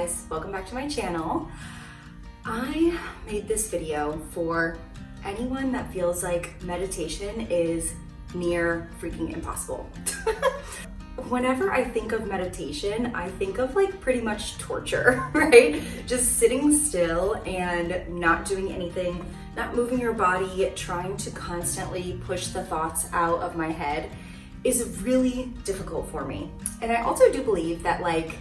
guys, welcome back to my channel. I made this video for anyone that feels like meditation is near freaking impossible. Whenever I think of meditation, I think of like pretty much torture, right? Just sitting still and not doing anything, not moving your body, trying to constantly push the thoughts out of my head is really difficult for me. And I also do believe that like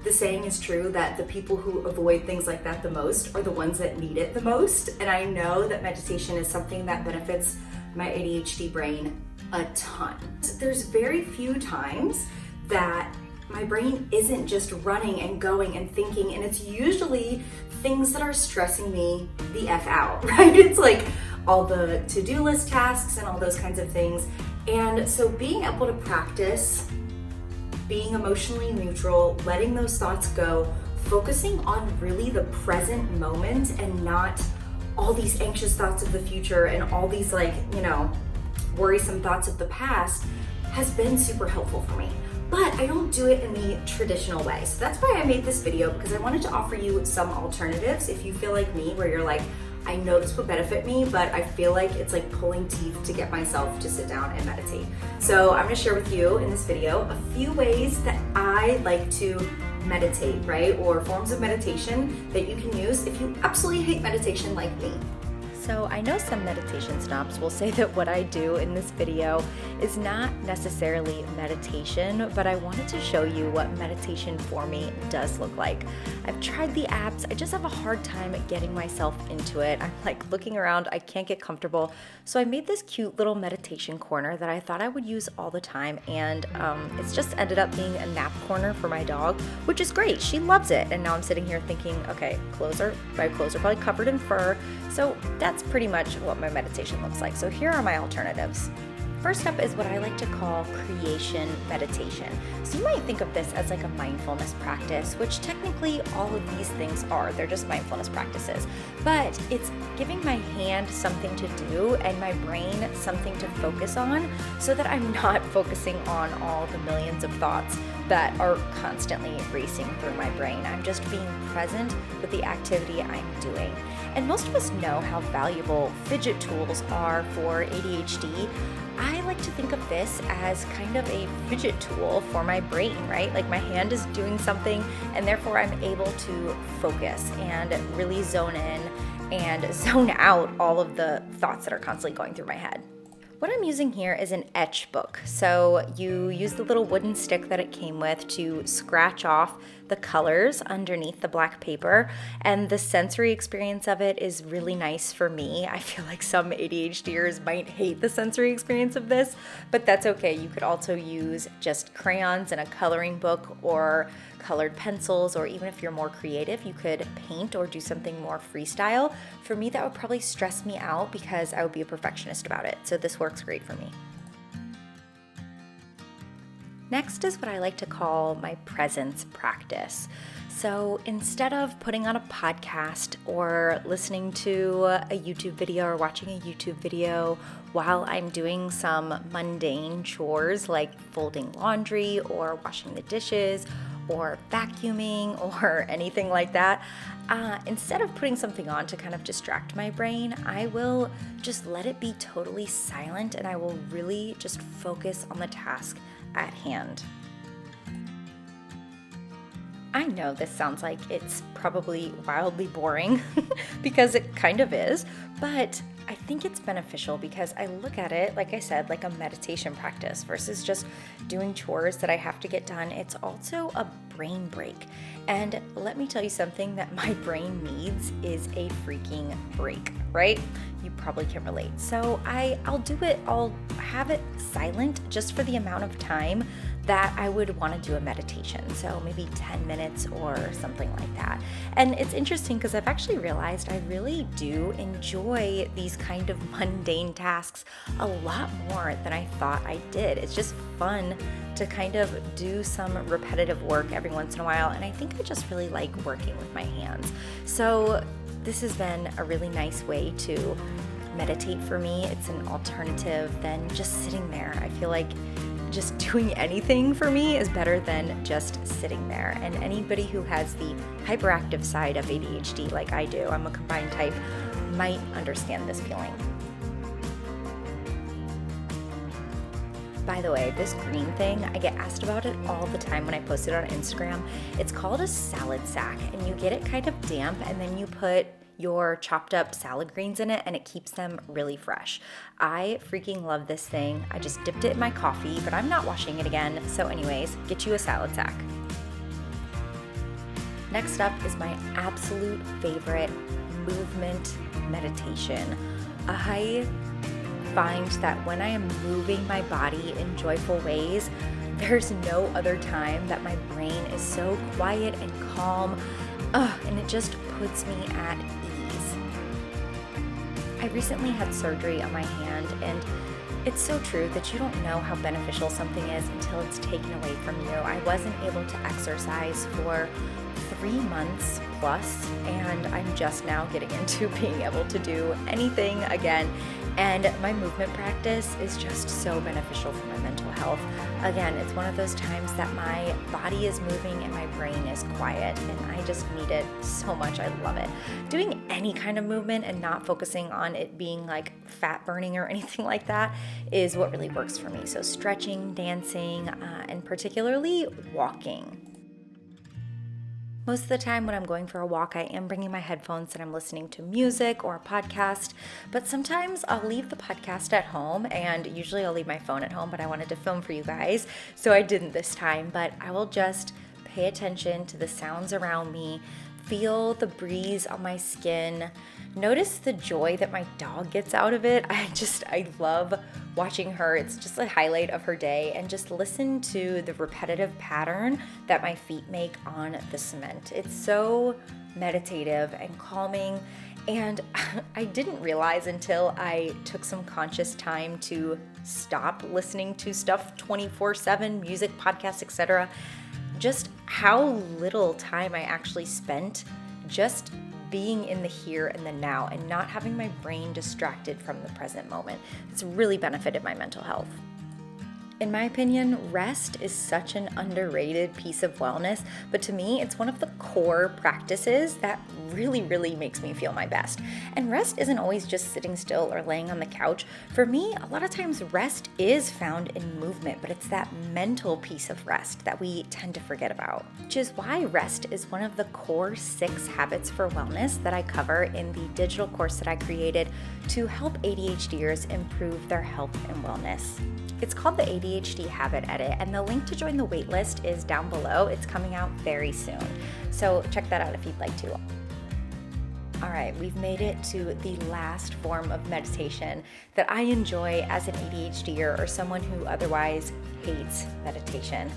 the saying is true that the people who avoid things like that the most are the ones that need it the most. And I know that meditation is something that benefits my ADHD brain a ton. There's very few times that my brain isn't just running and going and thinking, and it's usually things that are stressing me the F out, right? It's like all the to-do list tasks and all those kinds of things. And so being able to practice being emotionally neutral, letting those thoughts go, focusing on really the present moment and not all these anxious thoughts of the future and all these like, worrisome thoughts of the past has been super helpful for me. But I don't do it in the traditional way. So that's why I made this video, because I wanted to offer you some alternatives if you feel like me, where you're like, I know this would benefit me, but I feel like it's like pulling teeth to get myself to sit down and meditate. So I'm gonna share with you in this video a few ways that I like to meditate, right? Or forms of meditation that you can use if you absolutely hate meditation like me. So I know some meditation snobs will say that what I do in this video is not necessarily meditation, but I wanted to show you what meditation for me does look like. I've tried the apps, I just have a hard time getting myself into it. I'm like looking around, I can't get comfortable. So I made this cute little meditation corner that I thought I would use all the time, and it's just ended up being a nap corner for my dog, which is great. She loves it. And now I'm sitting here thinking, okay, my clothes are probably covered in fur. So that's pretty much what my meditation looks like. So here are my alternatives. First up is what I like to call creation meditation. So you might think of this as like a mindfulness practice, which technically all of these things are. They're just mindfulness practices. But it's giving my hand something to do and my brain something to focus on, so that I'm not focusing on all the millions of thoughts that are constantly racing through my brain. I'm just being present with the activity I'm doing. And most of us know how valuable fidget tools are for ADHD. I like to think of this as kind of a fidget tool for my brain, right? Like my hand is doing something, and therefore I'm able to focus and really zone in and zone out all of the thoughts that are constantly going through my head. What I'm using here is an etch book. So you use the little wooden stick that it came with to scratch off the colors underneath the black paper, and the sensory experience of it is really nice for me. I feel like some ADHDers might hate the sensory experience of this, but that's okay. You could also use just crayons and a coloring book or colored pencils, or even if you're more creative, you could paint or do something more freestyle. For me, that would probably stress me out because I would be a perfectionist about it. So this works great for me. Next is what I like to call my presence practice. So instead of putting on a podcast or listening to a YouTube video or watching a YouTube video while I'm doing some mundane chores like folding laundry or washing the dishes or vacuuming or anything like that, instead of putting something on to kind of distract my brain, I will just let it be totally silent, and I will really just focus on the task at hand. I know this sounds like it's probably wildly boring because it kind of is, but I think it's beneficial because I look at it, like I said, like a meditation practice versus just doing chores that I have to get done. It's also a brain break. And let me tell you something that my brain needs is a freaking break, right? You probably can relate. So I'll do it, I'll have it silent just for the amount of time that I would want to do a meditation. So maybe 10 minutes or something like that. And it's interesting because I've actually realized I really do enjoy these kind of mundane tasks a lot more than I thought I did. It's just fun to kind of do some repetitive work every once in a while. And I think I just really like working with my hands. So this has been a really nice way to meditate for me. It's an alternative than just sitting there. I feel like just doing anything for me is better than just sitting there. And anybody who has the hyperactive side of ADHD like I do, I'm a combined type, might understand this feeling. By the way, this green thing, I get asked about it all the time when I post it on Instagram. It's called a salad sack, and you get it kind of damp, and then you put your chopped up salad greens in it, and it keeps them really fresh. I freaking love this thing. I just dipped it in my coffee, but I'm not washing it again. So anyways, get you a salad sack. Next up is my absolute favorite movement meditation. I find that when I am moving my body in joyful ways, there's no other time that my brain is so quiet and calm, and it just puts me at ease. I recently had surgery on my hand, and it's so true that you don't know how beneficial something is until it's taken away from you. I wasn't able to exercise for 3 months plus, and I'm just now getting into being able to do anything again. And my movement practice is just so beneficial for my mental health. Again, it's one of those times that my body is moving and my brain is quiet, and I just need it so much. I love it. Doing any kind of movement and not focusing on it being like fat burning or anything like that is what really works for me. So stretching, dancing, and particularly walking. Most of the time when I'm going for a walk, I am bringing my headphones and I'm listening to music or a podcast, but sometimes I'll leave the podcast at home, and usually I'll leave my phone at home, but I wanted to film for you guys, so I didn't this time. But I will just pay attention to the sounds around me, feel the breeze on my skin, notice the joy that my dog gets out of it. I love watching her. It's just a highlight of her day, and just listen to the repetitive pattern that my feet make on the cement. It's so meditative and calming, and I didn't realize until I took some conscious time to stop listening to stuff 24/7, music, podcasts, etc., just how little time I actually spent just being in the here and the now and not having my brain distracted from the present moment. It's really benefited my mental health. In my opinion, rest is such an underrated piece of wellness, but to me, it's one of the core practices that really makes me feel my best. And rest isn't always just sitting still or laying on the couch. For me, a lot of times rest is found in movement, but it's that mental piece of rest that we tend to forget about, which is why rest is one of the core 6 habits for wellness that I cover in the digital course that I created to help ADHDers improve their health and wellness. It's called the ADHD Habit Edit, and the link to join the waitlist is down below. It's coming out very soon, so check that out if you'd like to. All right, we've made it to the last form of meditation that I enjoy as an ADHDer or someone who otherwise hates meditation.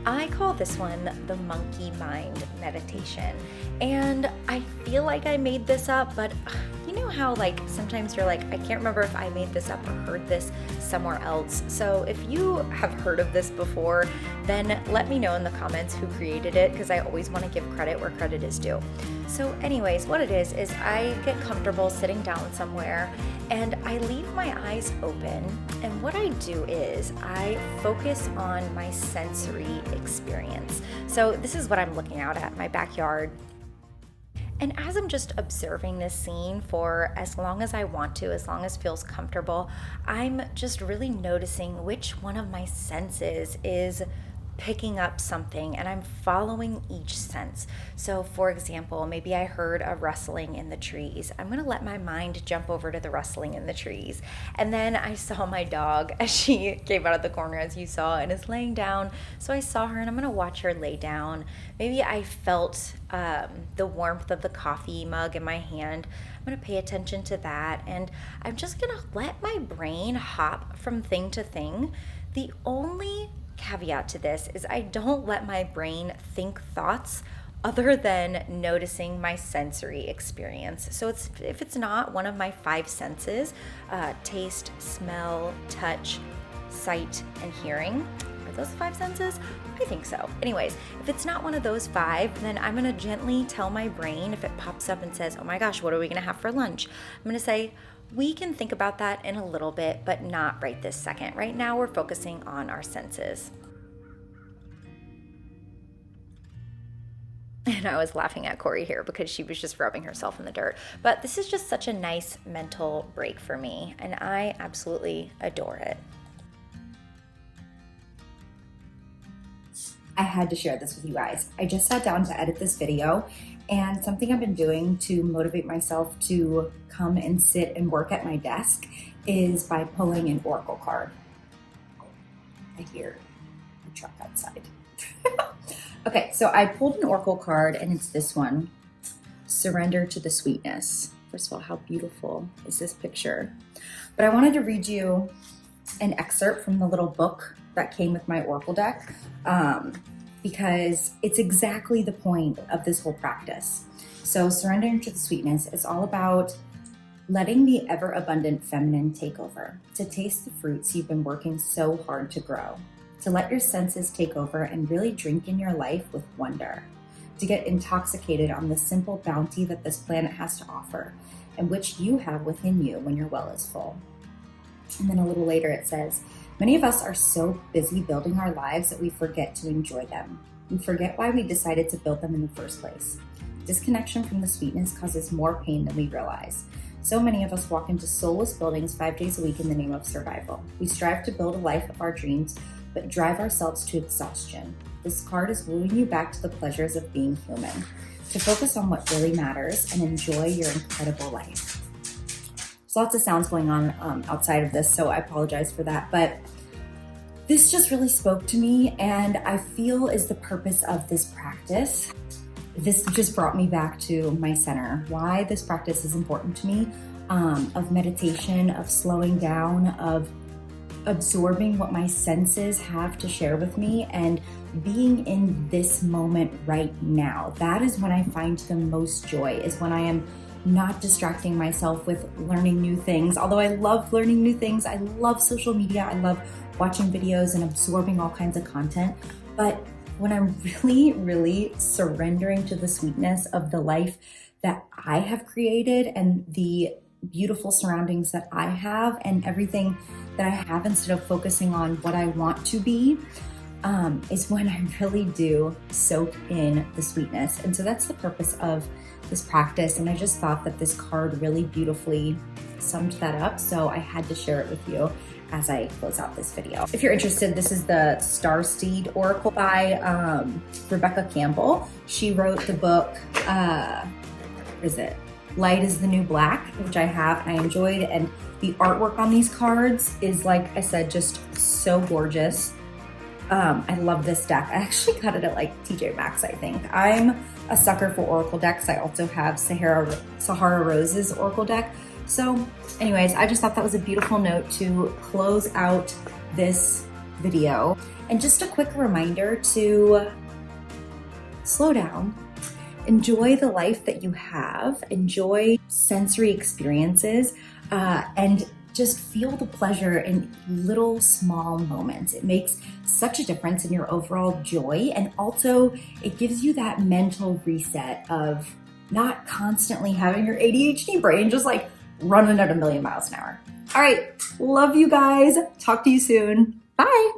I call this one the monkey mind meditation, and I feel like I made this up, but you know how like sometimes you're like, I can't remember if I made this up or heard this somewhere else. So if you have heard of this before, then let me know in the comments who created it, because I always want to give credit where credit is due. So anyways, what it is I get comfortable sitting down somewhere and I leave my eyes open, and what I do is I focus on my sensory experience. So this is what I'm looking out at, my backyard. And as I'm just observing this scene for as long as I want to, as long as it feels comfortable, I'm just really noticing which one of my senses is picking up something, and I'm following each sense. So for example, maybe I heard a rustling in the trees. I'm gonna let my mind jump over to the rustling in the trees. And then I saw my dog as she came out of the corner, as you saw, and is laying down. So I saw her and I'm gonna watch her lay down. Maybe I felt the warmth of the coffee mug in my hand. I'm gonna pay attention to that, and I'm just gonna let my brain hop from thing to thing. The only caveat to this is I don't let my brain think thoughts other than noticing my sensory experience. So if it's not one of my 5 senses, taste, smell, touch, sight, and hearing are those 5 senses? I think so. Anyways, if it's not one of those 5, then I'm gonna gently tell my brain, if it pops up and says, oh my gosh, what are we gonna have for lunch? I'm gonna say, we can think about that in a little bit, but not right this second. Right now, we're focusing on our senses. And I was laughing at Corey here because she was just rubbing herself in the dirt. But this is just such a nice mental break for me, and I absolutely adore it. I had to share this with you guys. I just sat down to edit this video, and something I've been doing to motivate myself to come and sit and work at my desk is by pulling an oracle card. I hear a truck outside. Okay, so I pulled an oracle card, and it's this one, Surrender to the Sweetness. First of all, how beautiful is this picture? But I wanted to read you an excerpt from the little book that came with my oracle deck, because it's exactly the point of this whole practice. So surrendering to the sweetness is all about letting the ever-abundant feminine take over, to taste the fruits you've been working so hard to grow, to let your senses take over and really drink in your life with wonder, to get intoxicated on the simple bounty that this planet has to offer, and which you have within you when your well is full. And then a little later it says, many of us are so busy building our lives that we forget to enjoy them. We forget why we decided to build them in the first place. Disconnection from the sweetness causes more pain than we realize. So many of us walk into soulless buildings 5 days a week in the name of survival. We strive to build a life of our dreams, but drive ourselves to exhaustion. This card is wooing you back to the pleasures of being human, to focus on what really matters and enjoy your incredible life. There's lots of sounds going on outside of this, so I apologize for that, but this just really spoke to me, and I feel is the purpose of this practice. This just brought me back to my center, why this practice is important to me, of meditation, of slowing down, of absorbing what my senses have to share with me and being in this moment right now. That is when I find the most joy, is when I am not distracting myself with learning new things. Although I love learning new things, I love social media, I love watching videos and absorbing all kinds of content. But when I'm really, really surrendering to the sweetness of the life that I have created and the beautiful surroundings that I have and everything that I have, instead of focusing on what I want to be, is when I really do soak in the sweetness. And so that's the purpose of this practice. And I just thought that this card really beautifully summed that up. So I had to share it with you as I close out this video. If you're interested, this is the Starseed Oracle by Rebecca Campbell. She wrote the book, Light is the New Black, which I have and I enjoyed. And the artwork on these cards is, like I said, just so gorgeous. I love this deck. I actually got it at like TJ Maxx, I think. I'm a sucker for Oracle decks. I also have Sahara Rose's Oracle deck. So anyways, I just thought that was a beautiful note to close out this video. And just a quick reminder to slow down, enjoy the life that you have, enjoy sensory experiences, and just feel the pleasure in little small moments. It makes such a difference in your overall joy, and also it gives you that mental reset of not constantly having your ADHD brain just like running at 1,000,000 miles an hour. All right, love you guys. Talk to you soon. Bye.